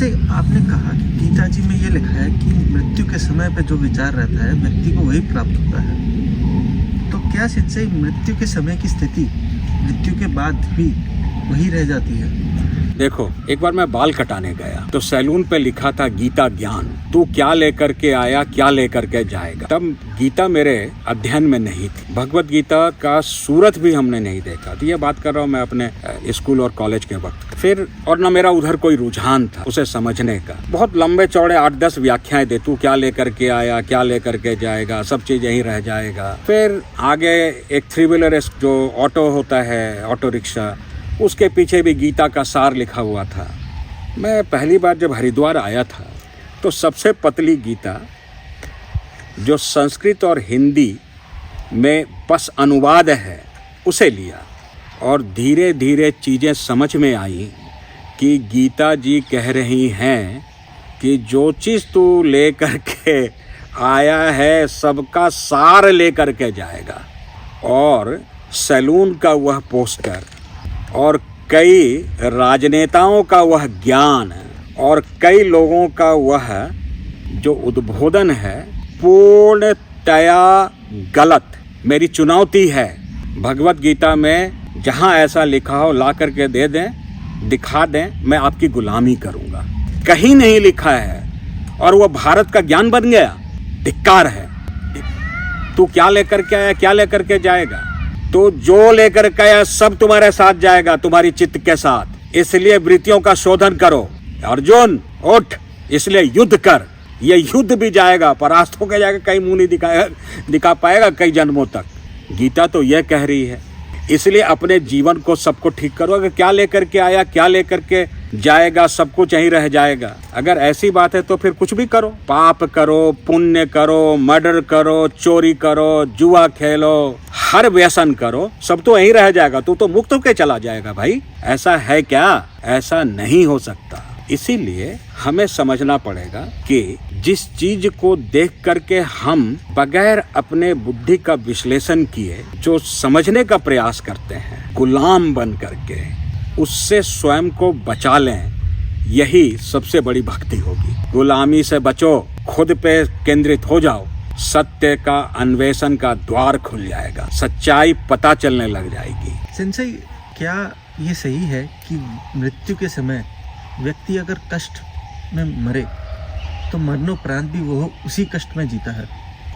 सिंचे आपने कहा कि गीता जी में ये लिखा है कि मृत्यु के समय पे जो विचार रहता है व्यक्ति को वही प्राप्त होता है। तो क्या सिंचे मृत्यु के समय की स्थिति मृत्यु के बाद भी वही रह जाती है? देखो, एक बार मैं बाल कटाने गया तो सैलून पे लिखा था गीता ज्ञान, तू क्या लेकर के आया क्या लेकर के जाएगा। तब गीता मेरे अध्ययन में नहीं थी, भगवत गीता का सूरत भी हमने नहीं देखा। तो ये बात कर रहा हूँ मैं अपने स्कूल और कॉलेज के वक्त। फिर और न मेरा उधर कोई रुझान था उसे समझने का। बहुत लंबे चौड़े 8-10 व्याख्याएं दे, तू क्या लेकर के आया क्या लेकर के जाएगा, सब चीज यही रह जाएगा। फिर आगे एक 3 व्हीलर जो ऑटो होता है, ऑटो रिक्शा, उसके पीछे भी गीता का सार लिखा हुआ था। मैं पहली बार जब हरिद्वार आया था तो सबसे पतली गीता जो संस्कृत और हिंदी में बस अनुवाद है उसे लिया और धीरे धीरे चीज़ें समझ में आई कि गीता जी कह रही हैं कि जो चीज़ तू ले कर के आया है सबका सार ले कर के जाएगा। और सैलून का वह पोस्टर और कई राजनेताओं का वह ज्ञान और कई लोगों का वह जो उद्बोधन है पूर्णतया गलत। मेरी चुनौती है भगवत गीता में जहाँ ऐसा लिखा हो ला करके दे दें, दिखा दें, मैं आपकी गुलामी करूँगा। कहीं नहीं लिखा है और वह भारत का ज्ञान बन गया, धिक्कार है। तू क्या लेकर के आया क्या लेकर के जाएगा? तो जो लेकर के आया सब तुम्हारे साथ जाएगा, तुम्हारी चित्त के साथ। इसलिए वृत्तियों का शोधन करो। अर्जुन उठ, इसलिए युद्ध कर। ये युद्ध भी जाएगा, परास्त होकर जाएगा, कहीं मुंह नहीं दिखा पाएगा कई जन्मों तक। गीता तो यह कह रही है। इसलिए अपने जीवन को सबको ठीक करो। अगर क्या लेकर के आया क्या लेकर के जाएगा, सब कुछ यहीं रह जाएगा। अगर ऐसी बात है तो फिर कुछ भी करो, पाप करो, पुण्य करो, मर्डर करो, चोरी करो, जुआ खेलो, हर व्यसन करो, सब तो यहीं रह जाएगा। तू तो मुक्त होकर चला जाएगा भाई। ऐसा है क्या? ऐसा नहीं हो सकता। इसीलिए हमें समझना पड़ेगा कि जिस चीज को देख करके हम बगैर अपने बुद्धि का विश्लेषण किए जो समझने का प्रयास करते हैं, गुलाम बन करके उससे स्वयं को बचा लें, यही सबसे बड़ी भक्ति होगी। गुलामी से बचो, खुद पे केंद्रित हो जाओ, सत्य का अन्वेषण का द्वार खुल जाएगा, सच्चाई पता चलने लग जाएगी। सिंचे, क्या ये सही है कि मृत्यु के समय व्यक्ति अगर कष्ट में मरे तो मरणोपरांत भी वो उसी कष्ट में जीता है?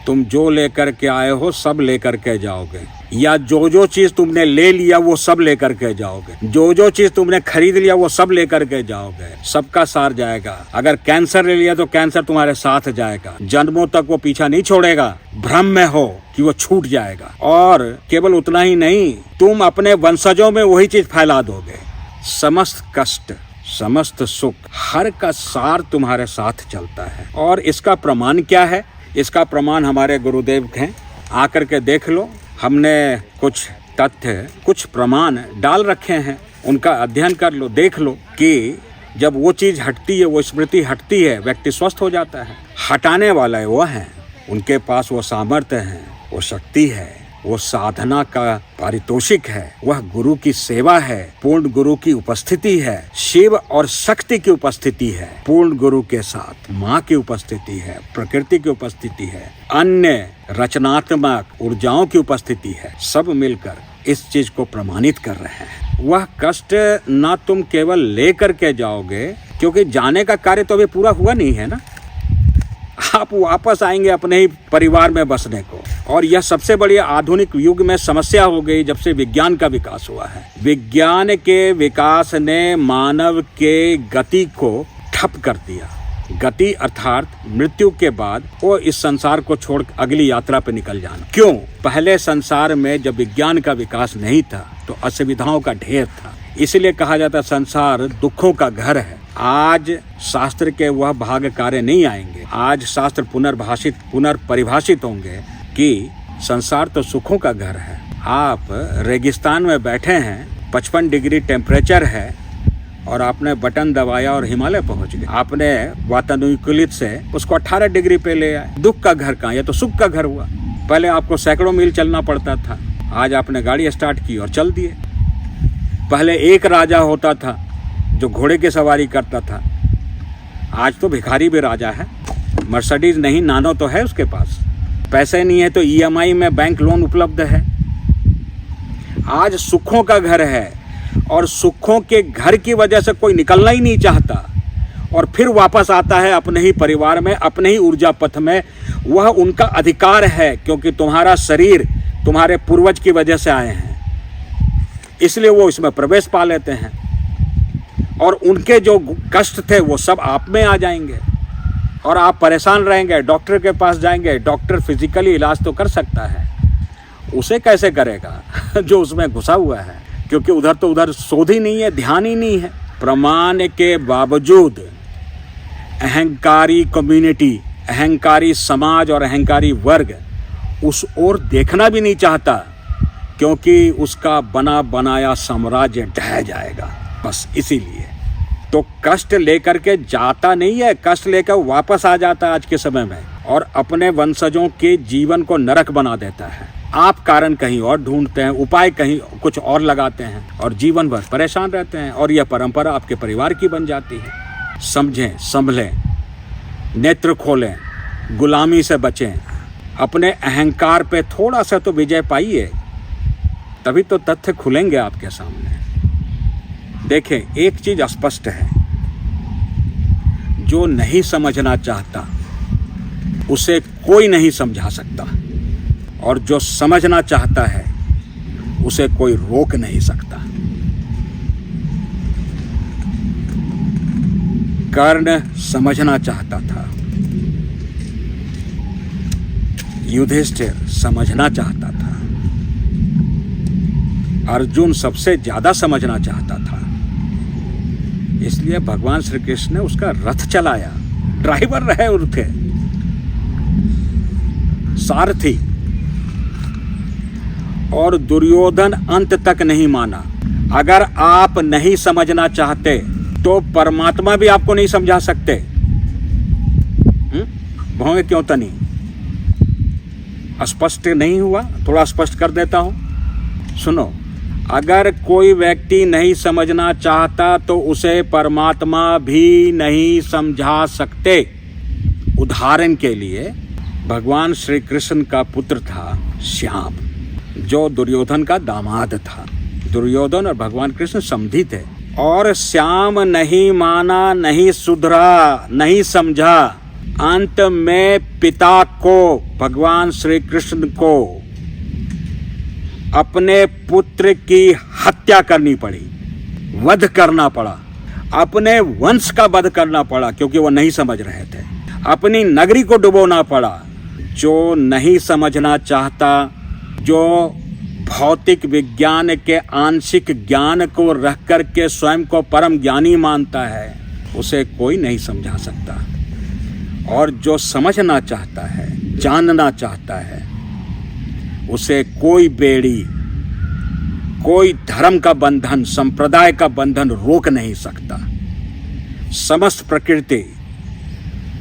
तुम जो लेकर के आए हो सब लेकर के जाओगे, या जो चीज तुमने ले लिया वो सब लेकर के जाओगे, जो चीज तुमने खरीद लिया वो सब लेकर के जाओगे। सबका सार जाएगा। अगर कैंसर ले लिया तो कैंसर तुम्हारे साथ जाएगा, जन्मों तक वो पीछा नहीं छोड़ेगा। भ्रम में हो कि वो छूट जाएगा। और केवल उतना ही नहीं, तुम अपने वंशजों में वही चीज फैला दोगे। समस्त कष्ट, समस्त सुख, हर का सार तुम्हारे साथ चलता है। और इसका प्रमाण क्या है? इसका प्रमाण हमारे गुरुदेव हैं, आकर के देख लो। हमने कुछ तथ्य, कुछ प्रमाण डाल रखे हैं, उनका अध्ययन कर लो, देख लो कि जब वो चीज हटती है, वो स्मृति हटती है, व्यक्ति स्वस्थ हो जाता है। हटाने वाला वो है, उनके पास वो सामर्थ्य है, वो शक्ति है, वो साधना का पारितोषिक है, वह गुरु की सेवा है, पूर्ण गुरु की उपस्थिति है, शिव और शक्ति की उपस्थिति है, पूर्ण गुरु के साथ माँ की उपस्थिति है, प्रकृति की उपस्थिति है, अन्य रचनात्मक ऊर्जाओं की उपस्थिति है। सब मिलकर इस चीज को प्रमाणित कर रहे हैं। वह कष्ट ना तुम केवल ले करके जाओगे, क्योंकि जाने का कार्य तो अभी पूरा हुआ नहीं है ना। आप वापस आएंगे अपने ही परिवार में बसने को। और यह सबसे बड़ी आधुनिक युग में समस्या हो गई जब से विज्ञान का विकास हुआ है। विज्ञान के विकास ने मानव के गति को ठप कर दिया। गति अर्थात मृत्यु के बाद वो इस संसार को छोड़ अगली यात्रा पे निकल जाना। क्यों? पहले संसार में जब विज्ञान का विकास नहीं था तो असुविधाओं का ढेर था, इसलिए कहा जाता संसार दुखों का घर है। आज शास्त्र के वह भाग कार्य नहीं आएंगे। आज शास्त्र पुनर्परिभाषित होंगे कि संसार तो सुखों का घर है। आप रेगिस्तान में बैठे हैं, 55 डिग्री टेम्परेचर है और आपने बटन दबाया और हिमालय पहुंच गए। आपने वातानुकूलित से उसको 18 डिग्री पे ले आए। दुख का घर कहाँ? ये तो सुख का घर हुआ। पहले आपको सैकड़ों मील चलना पड़ता था, आज आपने गाड़ी स्टार्ट की और चल दिए। पहले एक राजा होता था जो घोड़े की सवारी करता था, आज तो भिखारी भी राजा है। मर्सिडीज नहीं, नानो तो है उसके पास। पैसे नहीं है तो ईएमआई में बैंक लोन उपलब्ध है। आज सुखों का घर है और सुखों के घर की वजह से कोई निकलना ही नहीं चाहता और फिर वापस आता है अपने ही परिवार में, अपने ही ऊर्जा पथ में। वह उनका अधिकार है, क्योंकि तुम्हारा शरीर तुम्हारे पूर्वज की वजह से आए हैं, इसलिए वो इसमें प्रवेश पा लेते हैं और उनके जो कष्ट थे वो सब आप में आ जाएंगे और आप परेशान रहेंगे। डॉक्टर के पास जाएंगे, डॉक्टर फिजिकली इलाज तो कर सकता है, उसे कैसे करेगा जो उसमें घुसा हुआ है, क्योंकि उधर तो उधर शोध ही नहीं है, ध्यान ही नहीं है। प्रमाण के बावजूद अहंकारी कम्युनिटी, अहंकारी समाज और अहंकारी वर्ग उस ओर देखना भी नहीं चाहता, क्योंकि उसका बना बनाया साम्राज्य ढह जाएगा। बस इसीलिए तो कष्ट लेकर के जाता नहीं है, कष्ट लेकर वापस आ जाता है आज के समय में और अपने वंशजों के जीवन को नरक बना देता है। आप कारण कहीं और ढूंढते हैं, उपाय कहीं कुछ और लगाते हैं और जीवन भर परेशान रहते हैं और यह परंपरा आपके परिवार की बन जाती है। समझें, संभलें, नेत्र खोलें, गुलामी से बचें, अपने अहंकार पे थोड़ा सा तो विजय पाइए, तभी तो तथ्य खुलेंगे आपके सामने। देखें, एक चीज स्पष्ट है, जो नहीं समझना चाहता उसे कोई नहीं समझा सकता और जो समझना चाहता है उसे कोई रोक नहीं सकता। कर्ण समझना चाहता था, युधिष्ठिर समझना चाहता था, अर्जुन सबसे ज्यादा समझना चाहता था, इसलिए भगवान श्री कृष्ण ने उसका रथ चलाया, ड्राइवर रहे उनके, सारथी। और दुर्योधन अंत तक नहीं माना। अगर आप नहीं समझना चाहते तो परमात्मा भी आपको नहीं समझा सकते। भोंगे क्यों तनी? स्पष्ट नहीं हुआ? थोड़ा स्पष्ट कर देता हूं, सुनो। अगर कोई व्यक्ति नहीं समझना चाहता तो उसे परमात्मा भी नहीं समझा सकते। उदाहरण के लिए भगवान श्री कृष्ण का पुत्र था श्याम, जो दुर्योधन का दामाद था। दुर्योधन और भगवान कृष्ण समधी थे और श्याम नहीं माना, नहीं सुधरा, नहीं समझा। अंत में पिता को, भगवान श्री कृष्ण को अपने पुत्र की हत्या करनी पड़ी, वध करना पड़ा, अपने वंश का वध करना पड़ा, क्योंकि वो नहीं समझ रहे थे। अपनी नगरी को डुबोना पड़ा। जो नहीं समझना चाहता, जो भौतिक विज्ञान के आंशिक ज्ञान को रख करके स्वयं को परम ज्ञानी मानता है, उसे कोई नहीं समझा सकता। और जो समझना चाहता है, जानना चाहता है, उसे कोई बेड़ी, कोई धर्म का बंधन, संप्रदाय का बंधन रोक नहीं सकता। समस्त प्रकृति,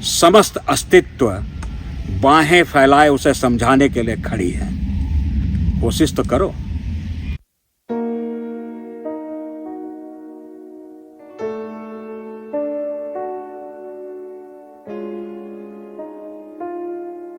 समस्त अस्तित्व बाहें फैलाए उसे समझाने के लिए खड़ी है। कोशिश तो करो।